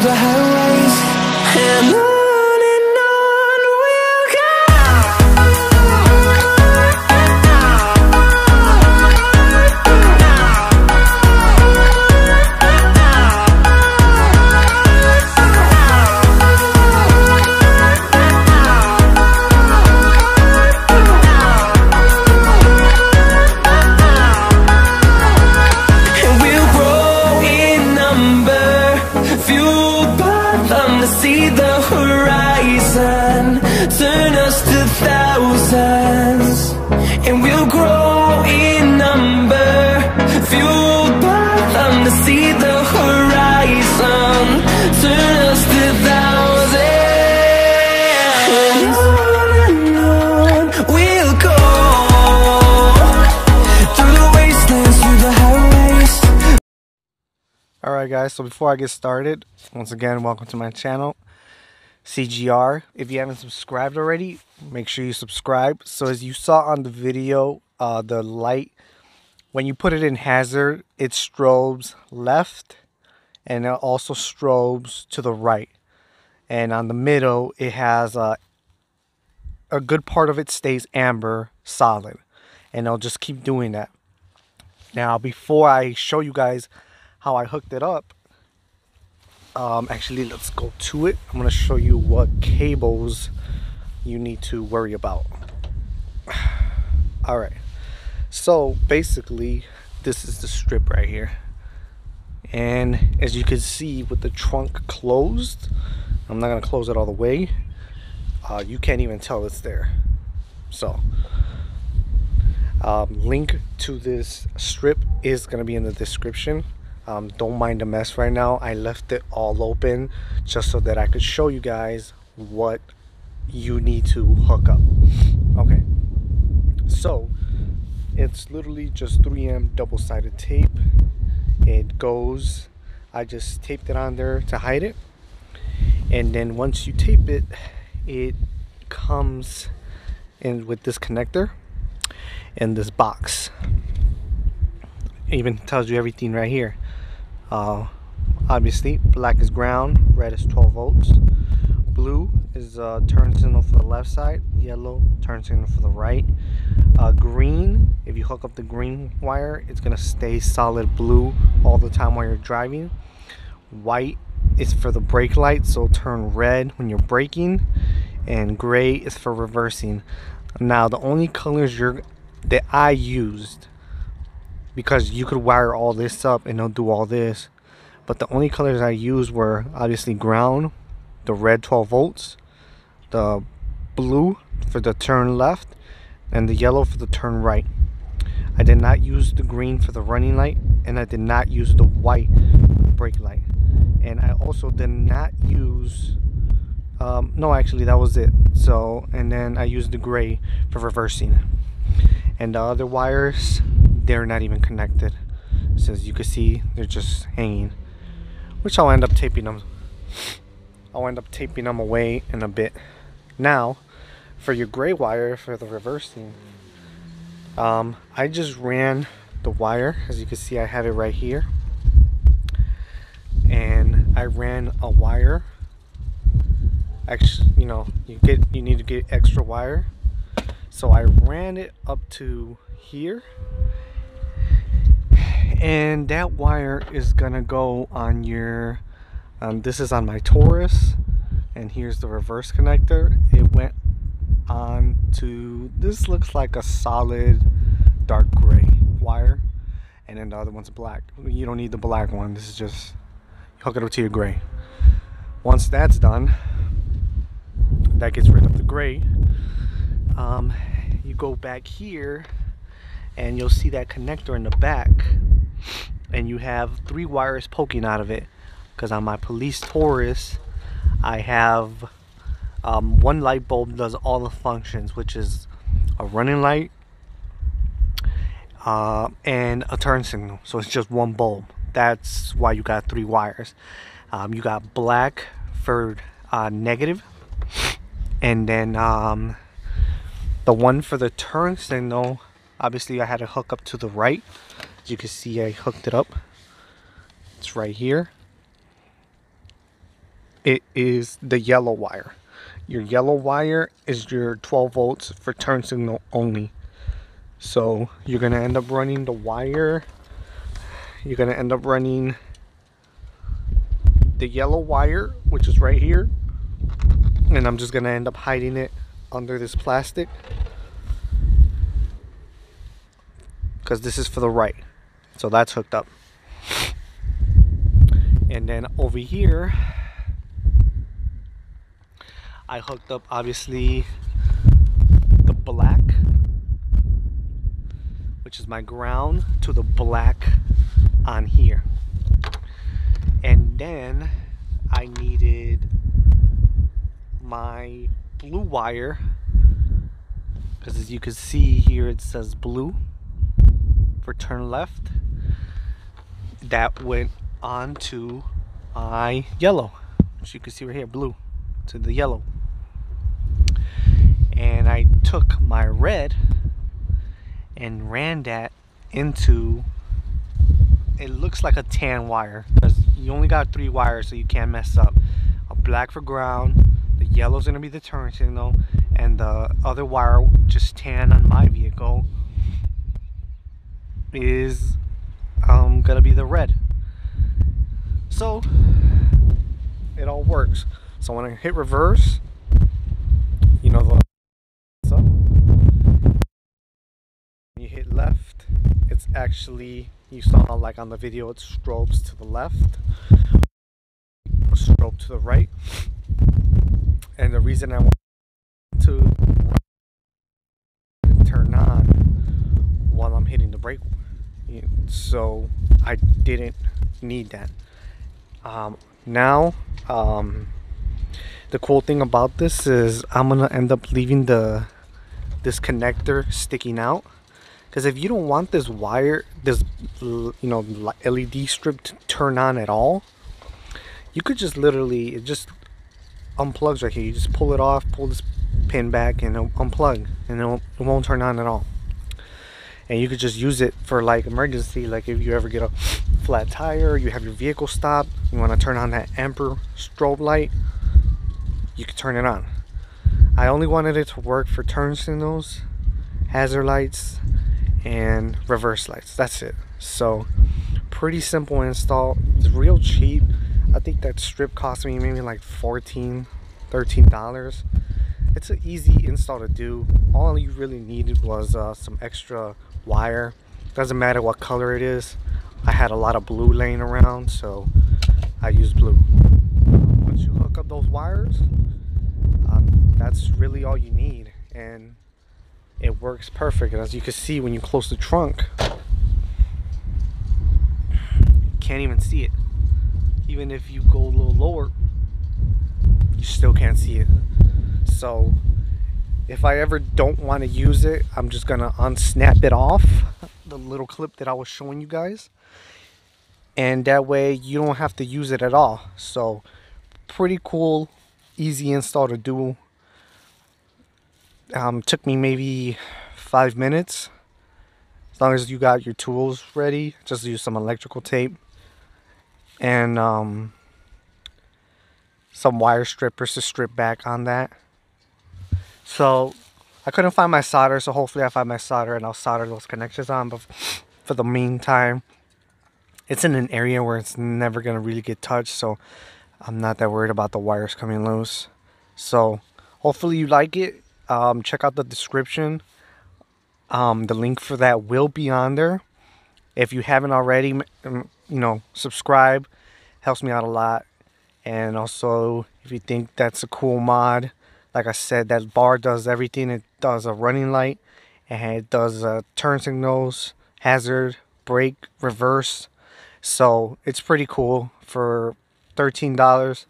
the highways, and on we'll go. And we'll grow in number, fueled by them to see the horizon, turn us to thousands. And we'll grow in number, fueled by them to see the horizon, turn us to thousands. And on we'll go, through the wastelands, through the highways. Alright guys, so before I get started, once again, welcome to my channel, CGR. If you haven't subscribed already, make sure you subscribe. So as you saw on the video, the light, when you put it in hazard, it strobes left and it also strobes to the right. And on the middle, it has a good part of it stays amber solid, and it'll just keep doing that. Now before I show you guys how I hooked it up, actually let's go to it. I'm going to show you what cables you need to worry about. Alright, so basically this is the strip right here, and as you can see with the trunk closed, I'm not going to close it all the way, you can't even tell it's there. So link to this strip is going to be in the description. Don't mind the mess right now. I left it all open just so that I could show you guys what you need to hook up. Okay, so it's literally just 3M double-sided tape. It goes, I just taped it on there to hide it, and then once you tape it, it comes in with this connector and this box. It even tells you everything right here. Obviously black is ground, red is 12 volts, blue is turn signal for the left side, yellow turn signal for the right, green, if you hook up the green wire, it's gonna stay solid blue all the time while you're driving. White is for the brake light, so turn red when you're braking, and gray is for reversing. Now the only colors that I used, because you could wire all this up and it'll do all this, but the only colors I used were obviously ground, the red 12 volts, the blue for the turn left, and the yellow for the turn right. I did not use the green for the running light, and I did not use the white for the brake light, and I also did not use no, actually that was it. So, and then I used the gray for reversing, and the other wires, they're not even connected, so as you can see they're just hanging, which I'll end up taping them away in a bit. Now for your gray wire for the reversing, I just ran the wire, as you can see I have it right here, and I ran a wire. Actually, you know, you need to get extra wire, so I ran it up to here, and that wire is gonna go on your this is on my Taurus, and here's the reverse connector. It went on to, this looks like a solid dark gray wire, and then the other one's black. You don't need the black one, this is just hook it up to your gray. Once that's done, that gets rid of the gray. You go back here and you'll see that connector in the back, and you have 3 wires poking out of it, because on my police Taurus I have one light bulb does all the functions, which is a running light and a turn signal, so it's just one bulb. That's why you got 3 wires. You got black for negative, and then the one for the turn signal, obviously I had to hook up to the right. As you can see, I hooked it up, it's right here. it is the yellow wire. Your yellow wire is your 12 volts for turn signal only. So you're gonna end up running the wire. You're gonna end up running the yellow wire, which is right here, and I'm just gonna end up hiding it under this plastic because this is for the right, so that's hooked up. And then over here I hooked up obviously the black, which is my ground, to the black on here. And then I needed my blue wire, because as you can see here it says blue for turn left. That went on to my yellow, which you can see right here, blue to the yellow. And I took my red and ran that into, it looks like a tan wire, because you only got 3 wires, so you can't mess up. A black for ground, the yellow's gonna be the turn signal, and the other wire, just tan on my vehicle, is gonna be the red. So it all works. So when I hit reverse, you know, the up. You hit left, it's actually, you saw like on the video, it strobes to the left, strobe to the right. And the reason I want to turn on while I'm hitting the brake, so I didn't need that. Now the cool thing about this is I'm gonna end up leaving this connector sticking out, because if you don't want this wire, this LED strip to turn on at all, you could just literally, it just unplugs right here. You just pull it off, pull this pin back, and it'll unplug, and it won't turn on at all. And you could just use it for like emergency, like if you ever get a flat tire, you have your vehicle stopped, you want to turn on that amber strobe light, you can turn it on. I only wanted it to work for turn signals, hazard lights, and reverse lights. That's it. So pretty simple install. It's real cheap. I think that strip cost me maybe like $13. It's an easy install to do. All you really needed was some extra wire. Doesn't matter what color it is. I had a lot of blue laying around, so I used blue. Once you hook up those wires, that's really all you need, and it works perfect. And as you can see, when you close the trunk, you can't even see it. Even if you go a little lower, you still can't see it. So if I ever don't want to use it, I'm just gonna unsnap it off, the little clip that I was showing you guys, and that way you don't have to use it at all. So pretty cool, easy install to do. Took me maybe 5 minutes, as long as you got your tools ready. Just use some electrical tape and some wire strippers to strip back on that. So I couldn't find my solder, so hopefully I find my solder and I'll solder those connections on. But for the meantime, it's in an area where it's never gonna really get touched, so I'm not that worried about the wires coming loose. So hopefully you like it. Check out the description. The link for that will be on there. If you haven't already, subscribe. Helps me out a lot. And also, if you think that's a cool mod, like I said, that bar does everything. It does a running light, and it does turn signals, hazard, brake, reverse. So it's pretty cool. For $13,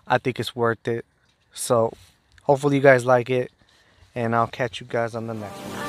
I think it's worth it. So hopefully you guys like it, and I'll catch you guys on the next one.